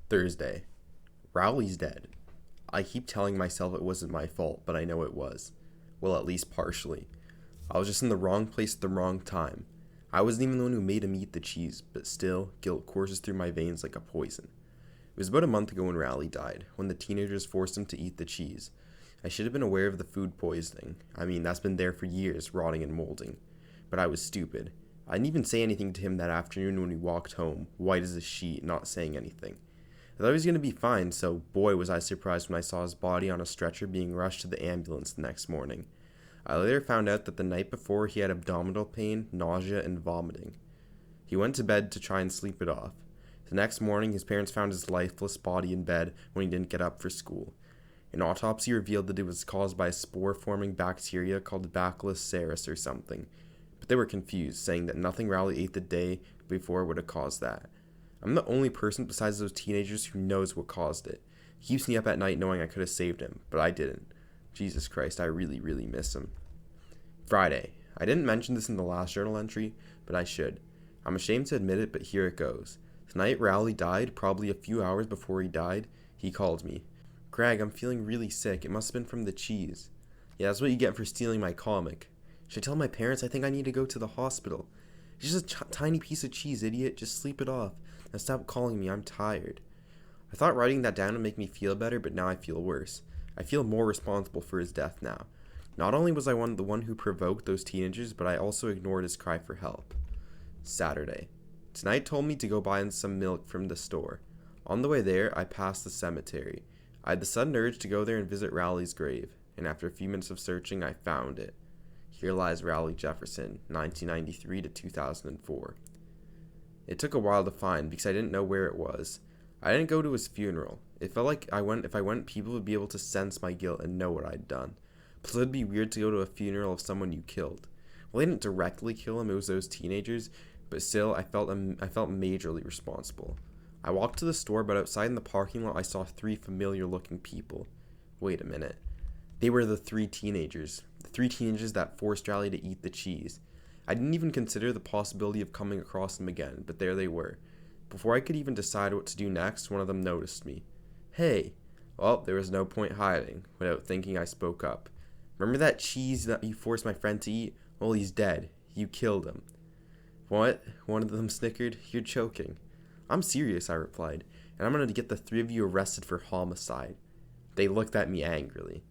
Thursday. Rowley's dead. I keep telling myself it wasn't my fault, but I know it was. Well, at least partially. I was just in the wrong place at the wrong time. I wasn't even the one who made him eat the cheese, but still, guilt courses through my veins like a poison. It was about a month ago when Rowley died, when the teenagers forced him to eat the cheese. I should have been aware of the food poisoning. I mean, that's been there for years, rotting and molding. But I was stupid. I didn't even say anything to him that afternoon when we walked home, white as a sheet, not saying anything. I thought he was going to be fine, so boy was I surprised when I saw his body on a stretcher being rushed to the ambulance the next morning. I later found out that the night before he had abdominal pain, nausea, and vomiting. He went to bed to try and sleep it off. The next morning, his parents found his lifeless body in bed when he didn't get up for school. An autopsy revealed that it was caused by a spore-forming bacteria called Bacillus cereus or something, but they were confused, saying that nothing Rowley ate the day before would have caused that. I'm the only person besides those teenagers who knows what caused it. He keeps me up at night knowing I could have saved him, but I didn't. Jesus Christ, I really, really miss him. Friday. I didn't mention this in the last journal entry, but I should. I'm ashamed to admit it, but here it goes. The night Rowley died, probably a few hours before he died, he called me. Greg, I'm feeling really sick. It must have been from the cheese. Yeah, that's what you get for stealing my comic. Should I tell my parents? I think I need to go to the hospital. It's just a tiny piece of cheese, idiot. Just sleep it off. Now stop calling me. I'm tired. I thought writing that down would make me feel better, but now I feel worse. I feel more responsible for his death now. Not only was I the one who provoked those teenagers, but I also ignored his cry for help. Saturday. Tonight told me to go buy some milk from the store. On the way there, I passed the cemetery. I had the sudden urge to go there and visit Rowley's grave, and after a few minutes of searching, I found it. Here lies Rowley Jefferson, 1993 to 2004. It took a while to find because I didn't know where it was. I didn't go to his funeral. It felt like if I went, people would be able to sense my guilt and know what I'd done. Plus, it'd be weird to go to a funeral of someone you killed. Well, they didn't directly kill him, it was those teenagers, but still, I felt majorly responsible. I walked to the store, but outside in the parking lot, I saw 3 familiar-looking people. Wait a minute. They were the 3 teenagers. The 3 teenagers that forced Rowley to eat the cheese. I didn't even consider the possibility of coming across them again, but there they were. Before I could even decide what to do next, one of them noticed me. Hey! Well, there was no point hiding. Without thinking, I spoke up. Remember that cheese that you forced my friend to eat? Well, he's dead. You killed him. What? One of them snickered. You're joking. I'm serious, I replied, and I'm going to get the 3 of you arrested for homicide. They looked at me angrily.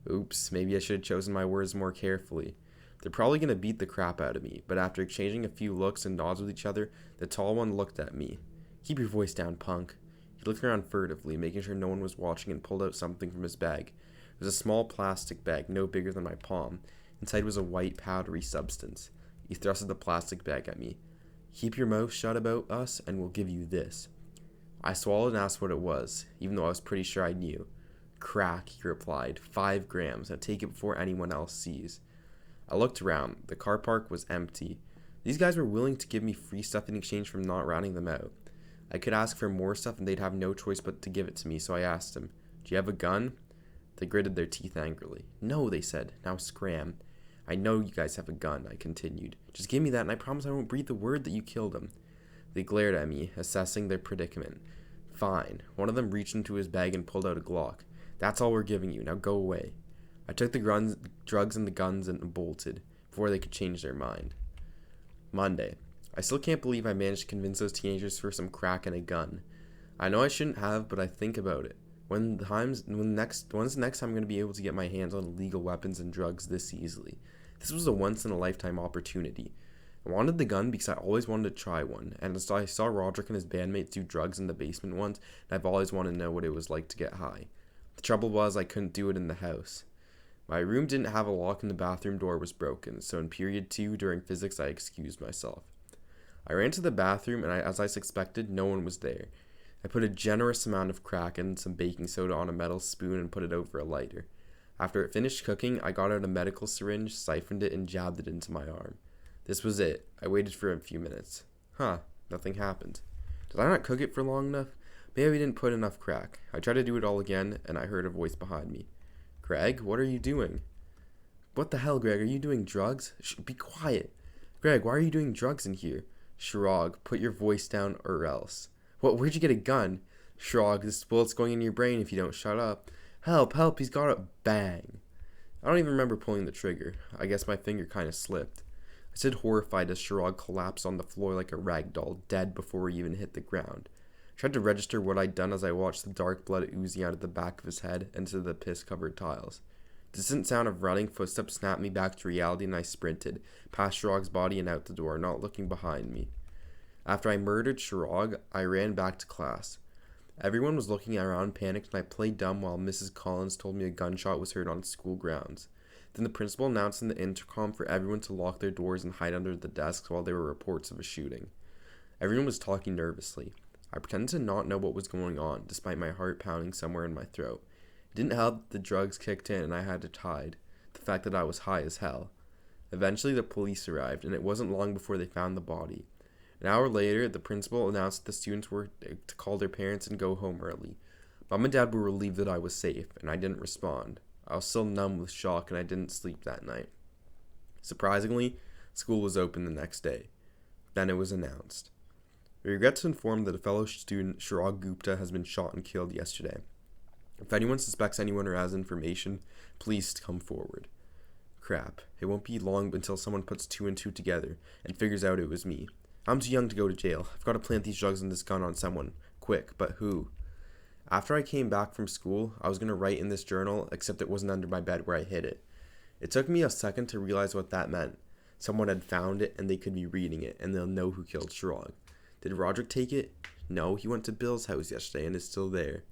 Oops, maybe I should have chosen my words more carefully. They're probably going to beat the crap out of me, but after exchanging a few looks and nods with each other, the tall one looked at me. Keep your voice down, punk. He looked around furtively, making sure no one was watching, and pulled out something from his bag. It was a small plastic bag, no bigger than my palm. Inside was a white, powdery substance. He thrusted the plastic bag at me. Keep your mouth shut about us, and we'll give you this. I swallowed and asked what it was, even though I was pretty sure I knew. Crack, he replied. 5 grams. Now take it before anyone else sees. I looked around. The car park was empty. These guys were willing to give me free stuff in exchange for not ratting them out. I could ask for more stuff and they'd have no choice but to give it to me, so I asked them, Do you have a gun? They gritted their teeth angrily. No, they said. Now scram. I know you guys have a gun, I continued. Just give me that and I promise I won't breathe a word that you killed him. They glared at me, assessing their predicament. Fine. One of them reached into his bag and pulled out a Glock. That's all we're giving you. Now go away. I took the drugs and the guns and bolted, before they could change their mind. Monday. I still can't believe I managed to convince those teenagers for some crack and a gun. I know I shouldn't have, but I think about it. When's the next time I'm going to be able to get my hands on illegal weapons and drugs this easily? This was a once-in-a-lifetime opportunity. I wanted the gun because I always wanted to try one, and as I saw Roderick and his bandmates do drugs in the basement once, and I've always wanted to know what it was like to get high. The trouble was I couldn't do it in the house. My room didn't have a lock and the bathroom door was broken, so in period 2 during physics I excused myself. I ran to the bathroom and as I suspected, no one was there. I put a generous amount of crack and some baking soda on a metal spoon and put it over a lighter. After it finished cooking, I got out a medical syringe, siphoned it, and jabbed it into my arm. This was it. I waited for a few minutes. Nothing happened. Did I not cook it for long enough? Maybe we didn't put enough crack. I tried to do it all again, and I heard a voice behind me. Greg, what are you doing? What the hell, Greg? Are you doing drugs? Be quiet. Greg, why are you doing drugs in here? Shrog, put your voice down or else. What? Where'd you get a gun? Shrog, this bullet's going in your brain if you don't shut up. Help, help, he's got it. Bang. I don't even remember pulling the trigger. I guess my finger kind of slipped. I stood horrified as Shrog collapsed on the floor like a rag doll, dead before he even hit the ground. I tried to register what I'd done as I watched the dark blood oozing out of the back of his head into the piss-covered tiles. The distant sound of running footsteps snapped me back to reality, and I sprinted, past Shrog's body and out the door, not looking behind me. After I murdered Shrog, I ran back to class. Everyone was looking around panicked, and I played dumb while Mrs. Collins told me a gunshot was heard on school grounds. Then the principal announced in the intercom for everyone to lock their doors and hide under the desks while there were reports of a shooting. Everyone was talking nervously. I pretended to not know what was going on, despite my heart pounding somewhere in my throat. It didn't help that the drugs kicked in and I had to hide. The fact that I was high as hell. Eventually the police arrived, and it wasn't long before they found the body. An hour later, the principal announced that the students were to call their parents and go home early. Mom and Dad were relieved that I was safe, and I didn't respond. I was still numb with shock, and I didn't sleep that night. Surprisingly, school was open the next day. Then it was announced. We regret to inform that a fellow student, Shrog Gupta, has been shot and killed yesterday. If anyone suspects anyone or has information, please come forward. Crap. It won't be long until someone puts two and two together and figures out it was me. I'm too young to go to jail. I've got to plant these drugs and this gun on someone. Quick, but who? After I came back from school, I was going to write in this journal, except it wasn't under my bed where I hid it. It took me a second to realize what that meant. Someone had found it, and they could be reading it, and they'll know who killed Shrog. Did Roderick take it? No, he went to Bill's house yesterday and is still there.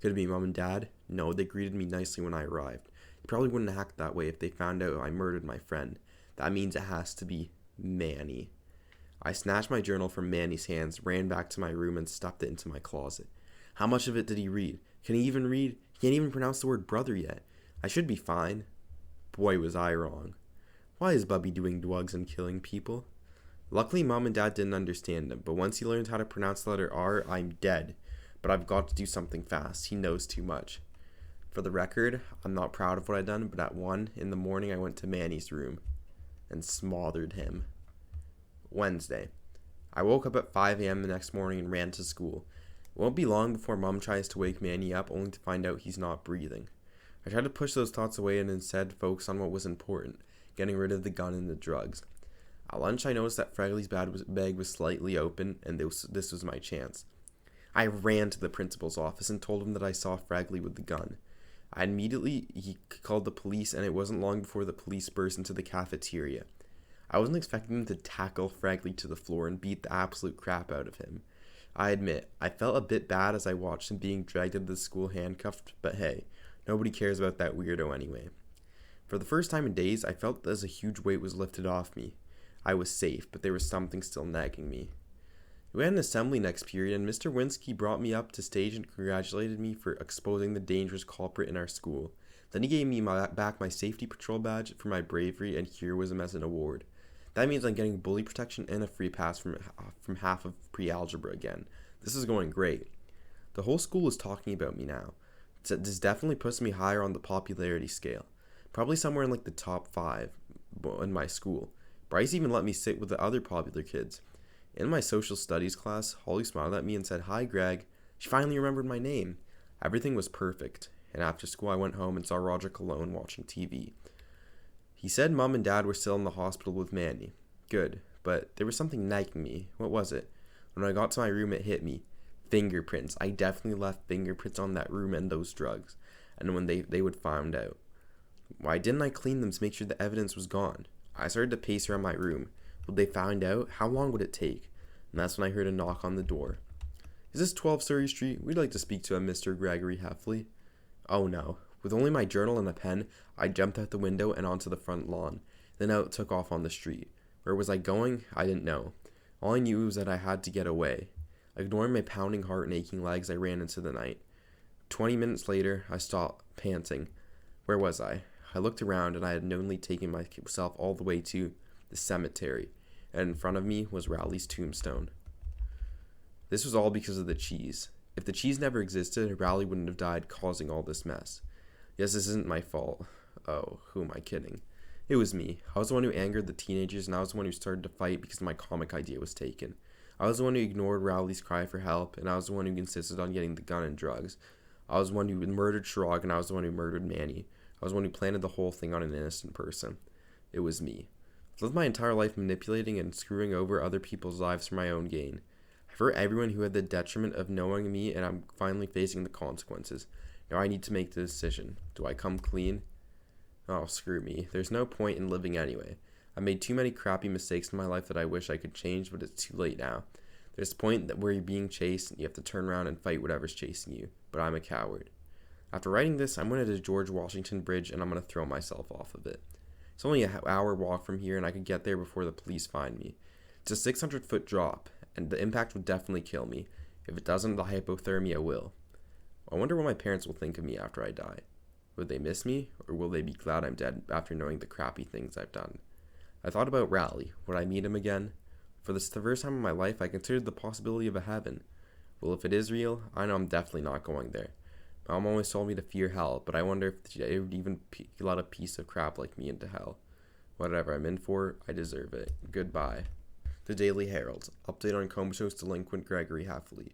Could it be Mom and Dad? No, they greeted me nicely when I arrived. They probably wouldn't act that way if they found out I murdered my friend. That means it has to be Manny. I snatched my journal from Manny's hands, ran back to my room, and stuffed it into my closet. How much of it did he read? Can he even read? He can't even pronounce the word brother yet. I should be fine. Boy, was I wrong. Why is Bubby doing drugs and killing people? Luckily, Mom and Dad didn't understand him, but once he learned how to pronounce the letter R, I'm dead. But I've got to do something fast. He knows too much. For the record, I'm not proud of what I've done, but at 1 in the morning I went to Manny's room and smothered him. Wednesday. I woke up at 5 a.m. the next morning and ran to school. It won't be long before Mom tries to wake Manny up, only to find out he's not breathing. I tried to push those thoughts away and instead focus on what was important, getting rid of the gun and the drugs. At lunch, I noticed that Fragley's bag was slightly open, and this was my chance. I ran to the principal's office and told him that I saw Fragley with the gun. He called the police, and it wasn't long before the police burst into the cafeteria. I wasn't expecting them to tackle Fragley to the floor and beat the absolute crap out of him. I admit, I felt a bit bad as I watched him being dragged into the school handcuffed, but hey, nobody cares about that weirdo anyway. For the first time in days, I felt as a huge weight was lifted off me. I was safe, but there was something still nagging me. We had an assembly next period, and Mr. Winsky brought me up to stage and congratulated me for exposing the dangerous culprit in our school. Then he gave me back my safety patrol badge for my bravery and heroism as an award. That means I'm getting bully protection and a free pass from half of pre-algebra again. This is going great. The whole school is talking about me now. This definitely puts me higher on the popularity scale. Probably somewhere in like the top 5 in my school. Bryce even let me sit with the other popular kids. In my social studies class, Holly smiled at me and said, "Hi, Greg." She finally remembered my name. Everything was perfect, and after school I went home and saw Roderick alone watching TV. He said Mom and Dad were still in the hospital with Manny. Good, but there was something nagging me. What was it? When I got to my room, it hit me. Fingerprints. I definitely left fingerprints on that room and those drugs. And when they would find out. Why didn't I clean them to make sure the evidence was gone? I started to pace around my room. Would they find out? How long would it take? And that's when I heard a knock on the door. "Is this 12 Surrey Street? We'd like to speak to a Mr. Gregory Heffley." Oh no. With only my journal and a pen, I jumped out the window and onto the front lawn. Then out took off on the street. Where was I going? I didn't know. All I knew was that I had to get away. Ignoring my pounding heart and aching legs, I ran into the night. 20 minutes later, I stopped, panting. Where was I? I looked around, and I had knowingly taken myself all the way to the cemetery, and in front of me was Rowley's tombstone. This was all because of the cheese. If the cheese never existed, Rowley wouldn't have died, causing all this mess. Yes, this isn't my fault. Oh, who am I kidding? It was me. I was the one who angered the teenagers, and I was the one who started to fight because my comic idea was taken. I was the one who ignored Rowley's cry for help, and I was the one who insisted on getting the gun and drugs. I was the one who murdered Shrog, and I was the one who murdered Manny. I was the one who planted the whole thing on an innocent person. It was me. I've lived my entire life manipulating and screwing over other people's lives for my own gain. I've hurt everyone who had the detriment of knowing me, and I'm finally facing the consequences. Now I need to make the decision. Do I come clean? Oh, screw me. There's no point in living anyway. I've made too many crappy mistakes in my life that I wish I could change, but it's too late now. There's a point where you're being chased, and you have to turn around and fight whatever's chasing you, but I'm a coward. After writing this, I'm going to the George Washington Bridge, and I'm going to throw myself off of it. It's only an hour walk from here, and I could get there before the police find me. It's a 600-foot drop, and the impact would definitely kill me. If it doesn't, the hypothermia will. I wonder what my parents will think of me after I die. Would they miss me, or will they be glad I'm dead after knowing the crappy things I've done? I thought about Rowley. Would I meet him again? For the first time in my life, I considered the possibility of a heaven. Well, if it is real, I know I'm definitely not going there. My mom always told me to fear hell, but I wonder if they would even let a piece of crap like me into hell. Whatever I'm in for, I deserve it. Goodbye. The Daily Herald. Update on comatose delinquent Gregory Heffley.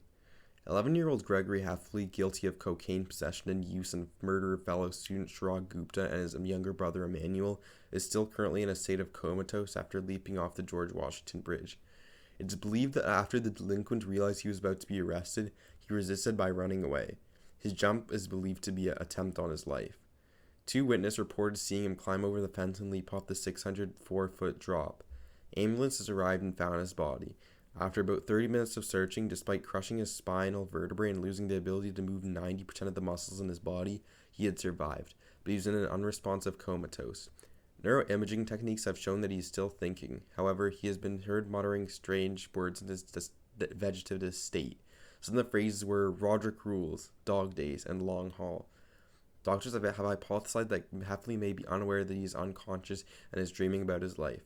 11-year-old Gregory Heffley, guilty of cocaine possession and use and murder of fellow student Shrog Gupta and his younger brother Emmanuel, is still currently in a state of comatose after leaping off the George Washington Bridge. It is believed that after the delinquent realized he was about to be arrested, he resisted by running away. His jump is believed to be an attempt on his life. 2 witnesses reported seeing him climb over the fence and leap off the 604-foot drop. Ambulances arrived and found his body. After about 30 minutes of searching, despite crushing his spinal vertebrae and losing the ability to move 90% of the muscles in his body, he had survived, but he was in an unresponsive comatose. Neuroimaging techniques have shown that he is still thinking. However, he has been heard muttering strange words in his vegetative state. Some of the phrases were Roderick rules, dog days, and long haul. Doctors have hypothesized that Heffley may be unaware that he is unconscious and is dreaming about his life.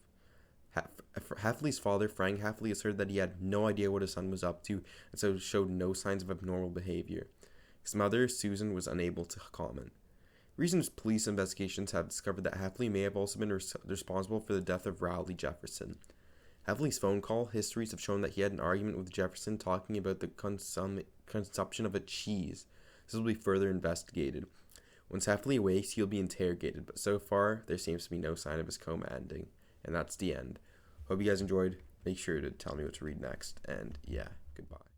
Heffley's father, Frank Heffley, asserted that he had no idea what his son was up to and so showed no signs of abnormal behavior. His mother, Susan, was unable to comment. Recent police investigations have discovered that Heffley may have also been responsible for the death of Rowley Jefferson. Heffley's phone call histories have shown that he had an argument with Jefferson talking about the consumption of a cheese. This will be further investigated. Once Heffley awakes, he'll be interrogated, but so far, there seems to be no sign of his coma ending. And that's the end. Hope you guys enjoyed. Make sure to tell me what to read next. And yeah, goodbye.